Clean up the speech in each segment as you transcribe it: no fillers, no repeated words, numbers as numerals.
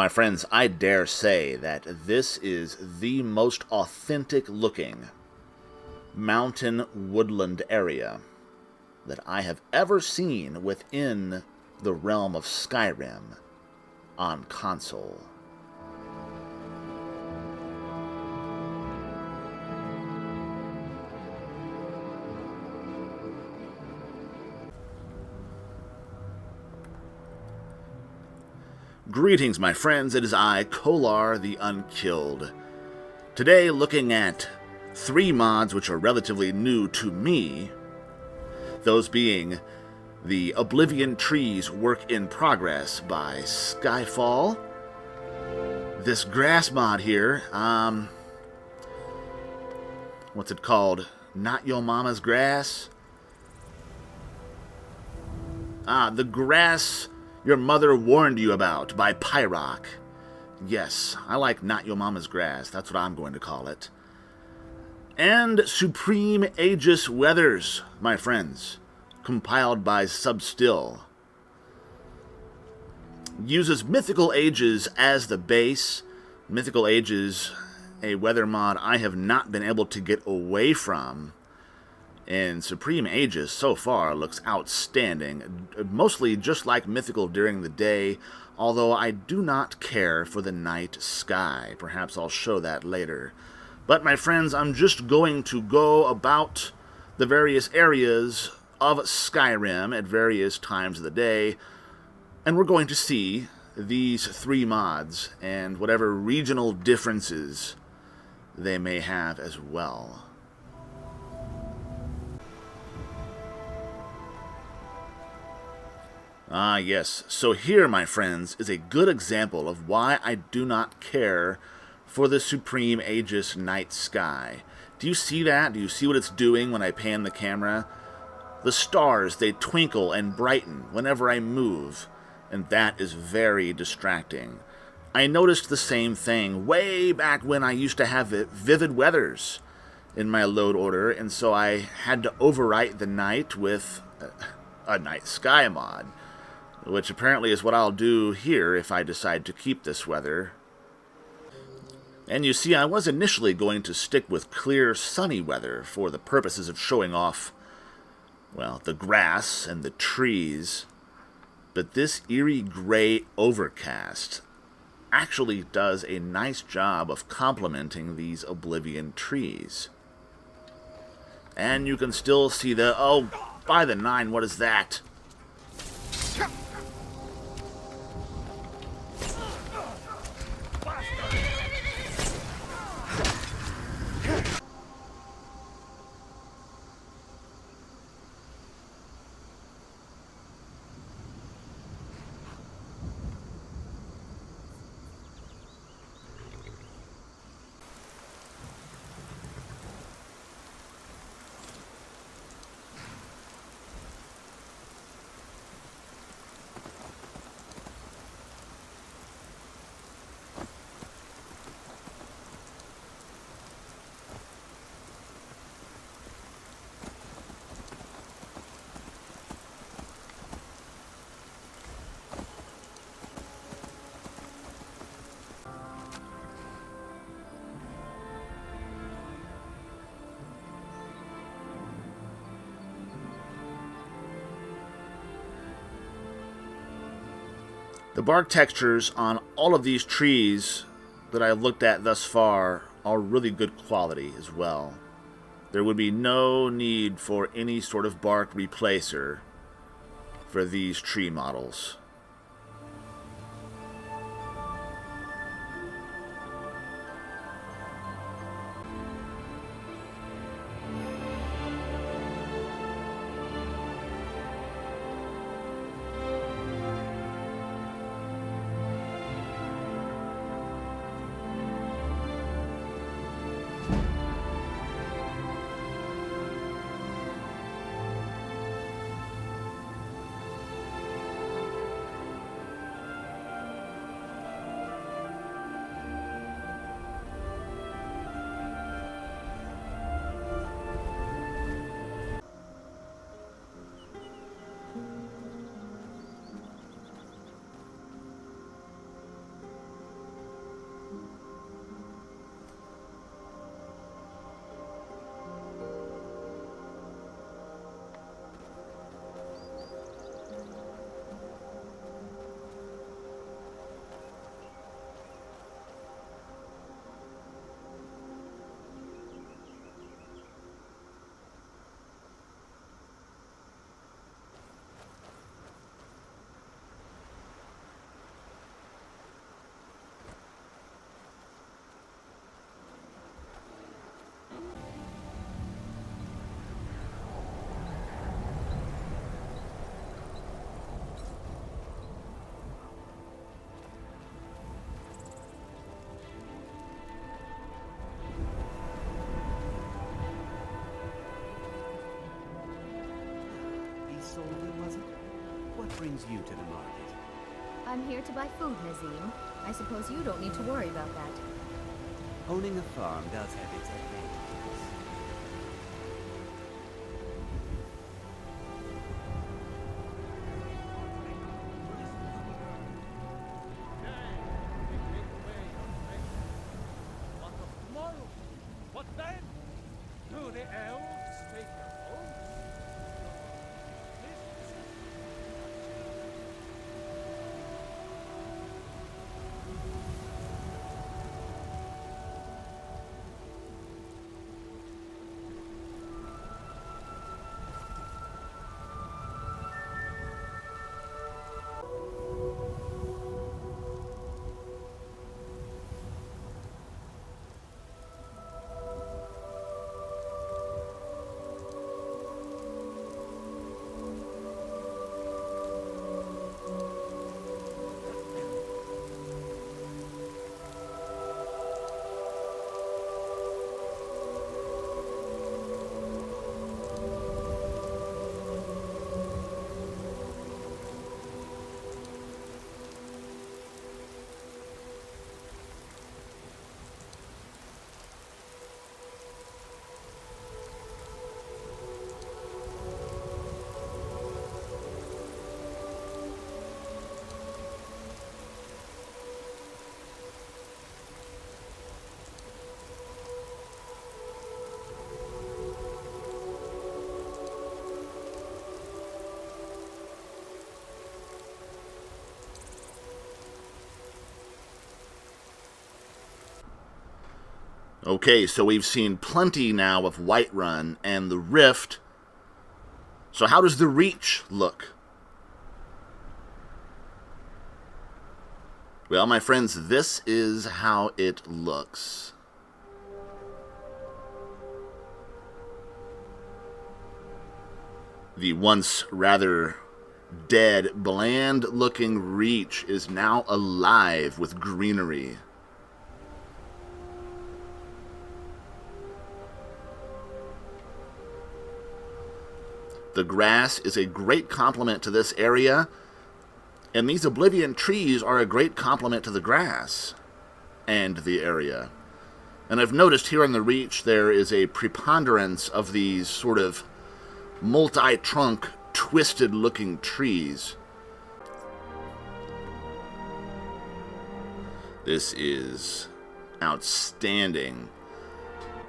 My friends, I dare say that this is the most authentic looking mountain woodland area that I have ever seen within the realm of Skyrim on console. Greetings, my friends. It is I, Kolar the Unkilled. Today, looking at 3 mods which are relatively new to me, those being the Oblivion Trees Work in Progress by Skyfall, this grass mod here, what's it called? Not Your Mama's Grass? The Grass Your Mother Warned You About by Pyrock. Yes, I like Not Your Mama's Grass. That's what I'm going to call it. And Supreme Aegis Weathers, my friends, compiled by Substill. Uses Mythical Ages as the base. Mythical Ages, a weather mod I have not been able to get away from. And Supreme Aegis, so far, looks outstanding. Mostly just like Mythical during the day, although I do not care for the night sky. Perhaps I'll show that later. But, my friends, I'm just going to go about the various areas of Skyrim at various times of the day, and we're going to see these 3 mods and whatever regional differences they may have as well. Ah, yes. So here, my friends, is a good example of why I do not care for the Supreme Aegis night sky. Do you see that? Do you see what it's doing when I pan the camera? The stars, they twinkle and brighten whenever I move, and that is very distracting. I noticed the same thing way back when I used to have vivid weathers in my load order, and so I had to overwrite the night with a night sky mod, which apparently is what I'll do here if I decide to keep this weather. And you see, I was initially going to stick with clear, sunny weather for the purposes of showing off, well, the grass and the trees, but this eerie gray overcast actually does a nice job of complementing these Oblivion trees. And you can still see the, oh, by the 9, what is that? The bark textures on all of these trees that I've looked at thus far are really good quality as well. There would be no need for any sort of bark replacer for these tree models. brings you to the market? I'm here to buy food, Nazim. I suppose you don't need to worry about that. Owning a farm does have its advantages. What then? Do the elves take your home? Okay, so we've seen plenty now of Whiterun and the Rift. So how does the Reach look? Well, my friends, this is how it looks. The once rather dead, bland-looking Reach is now alive with greenery. The grass is a great complement to this area, and these Oblivion trees are a great complement to the grass and the area. And I've noticed here on the Reach there is a preponderance of these sort of multi-trunk, twisted-looking trees. This is outstanding.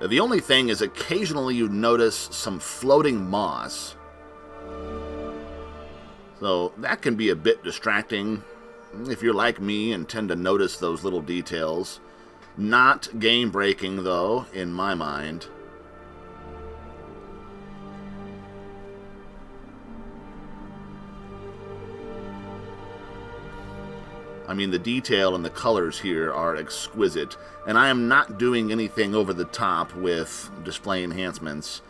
The only thing is occasionally you notice some floating moss. So that can be a bit distracting if you're like me and tend to notice those little details. Not game-breaking, though, in my mind. I mean, the detail and the colors here are exquisite, and I am not doing anything over the top with display enhancements.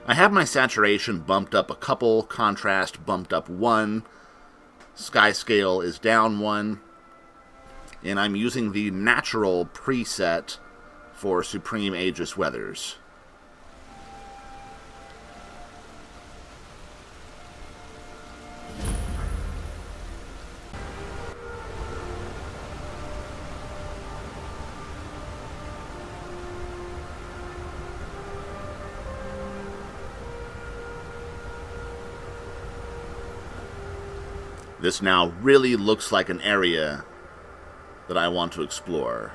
I have my saturation bumped up a couple, contrast bumped up 1, sky scale is down 1, and I'm using the natural preset for Supreme Aegis weathers. This now really looks like an area that I want to explore.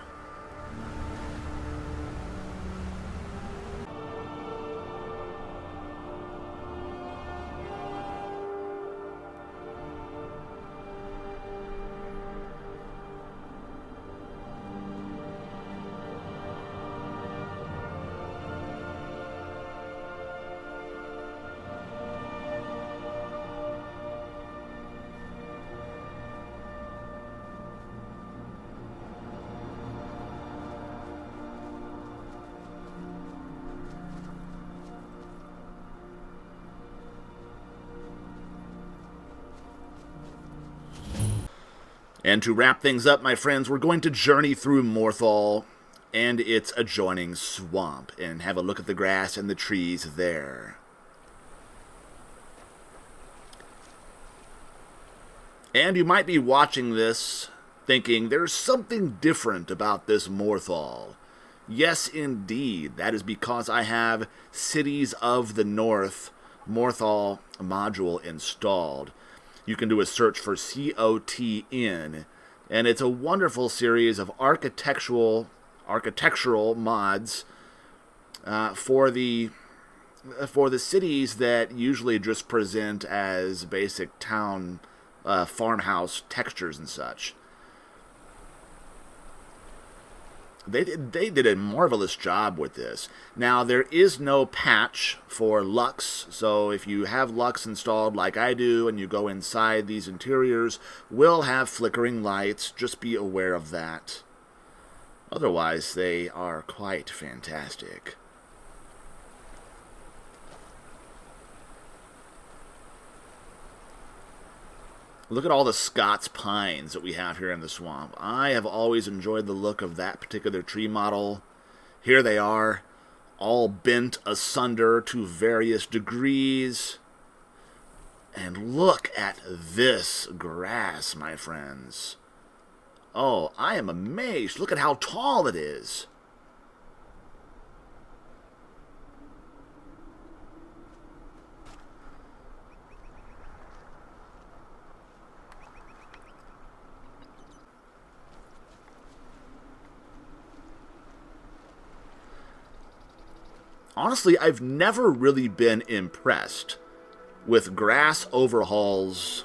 And to wrap things up, my friends, we're going to journey through Morthal and its adjoining swamp and have a look at the grass and the trees there. And you might be watching this thinking there's something different about this Morthal. Yes, indeed. That is because I have Cities of the North Morthal module installed. You can do a search for COTN, and it's a wonderful series of architectural mods for the cities that usually just present as basic town farmhouse textures and such. They did a marvelous job with this. Now, there is no patch for Lux, so if you have Lux installed like I do and you go inside, these interiors will have flickering lights. Just be aware of that. Otherwise, they are quite fantastic. Look at all the Scots pines that we have here in the swamp. I have always enjoyed the look of that particular tree model. Here they are, all bent asunder to various degrees. And look at this grass, my friends. Oh, I am amazed. Look at how tall it is. Honestly, I've never really been impressed with grass overhauls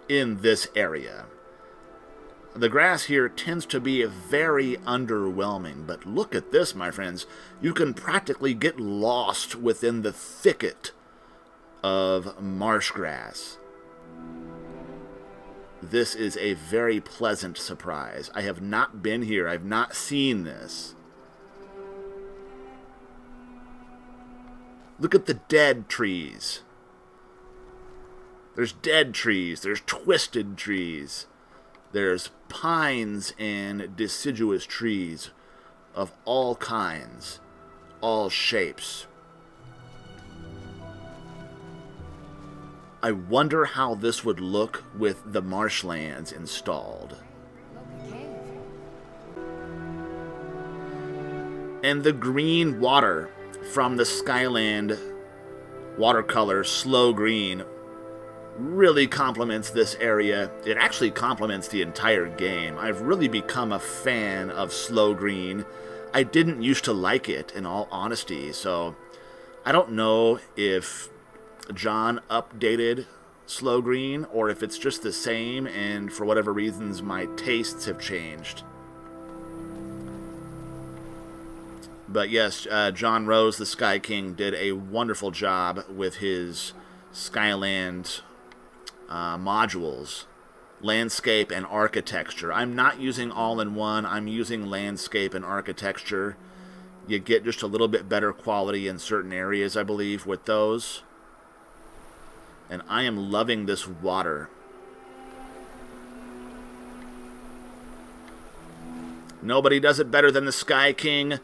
in this area. The grass here tends to be very underwhelming, but look at this, my friends. You can practically get lost within the thicket of marsh grass. This is a very pleasant surprise. I have not been here. I've not seen this. Look at the dead trees. There's dead trees. There's twisted trees. There's pines and deciduous trees of all kinds, all shapes. I wonder how this would look with the marshlands installed. And the green water from the Skyland watercolor Slow Green really complements this area. It actually complements the entire game. I've really become a fan of Slow Green. I didn't used to like it, in all honesty, so I don't know if John updated Slow Green or if it's just the same and for whatever reasons my tastes have changed. But yes, John Rose, the Sky King, did a wonderful job with his Skyland modules, landscape and architecture. I'm not using all-in-one. I'm using landscape and architecture. You get just a little bit better quality in certain areas, I believe, with those. And I am loving this water. Nobody does it better than the Sky King.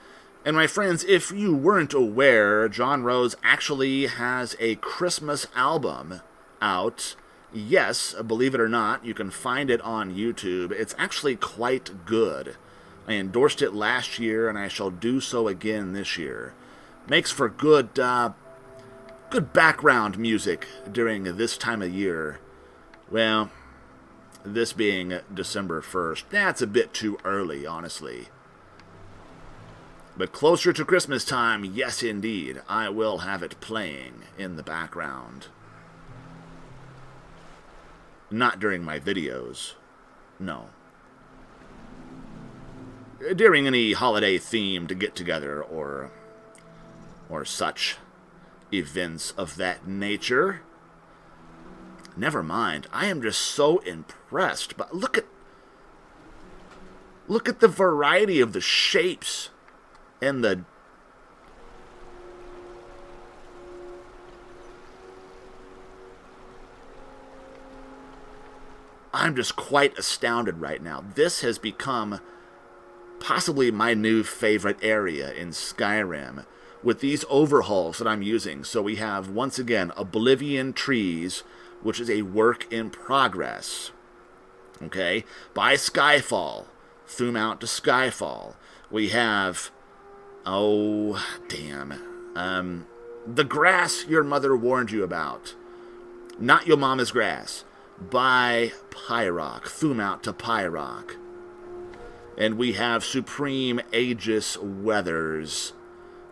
And my friends, if you weren't aware, John Rose actually has a Christmas album out. Yes, believe it or not, you can find it on YouTube. It's actually quite good. I endorsed it last year, and I shall do so again this year. Makes for good background music during this time of year. Well, this being December 1st, that's a bit too early, honestly. But closer to Christmas time, yes indeed, I will have it playing in the background. Not during my videos. No. During any holiday-themed get-together or such events of that nature. Never mind. I am just so impressed. But look at the variety of the shapes and the I'm just quite astounded right now. This has become possibly my new favorite area in Skyrim with these overhauls that I'm using. So we have, once again, Oblivion trees, which is a work in progress. Okay? By Skyfall. Thum out to Skyfall. We have... Oh, damn. The Grass Your Mother Warned You About. Not Your Mama's Grass. By Pyrock. Thum out to Pyrock. And we have Supreme Aegis Weathers,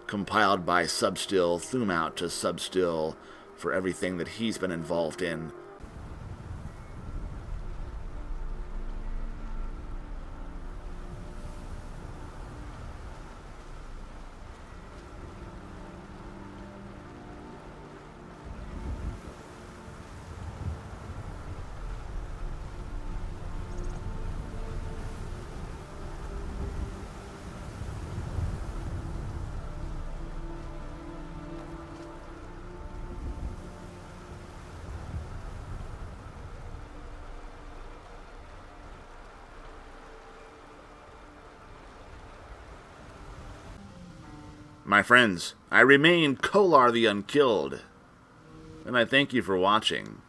compiled by Substill. Thum out to Substill for everything that he's been involved in. My friends, I remain Kolar the Unkilled, and I thank you for watching.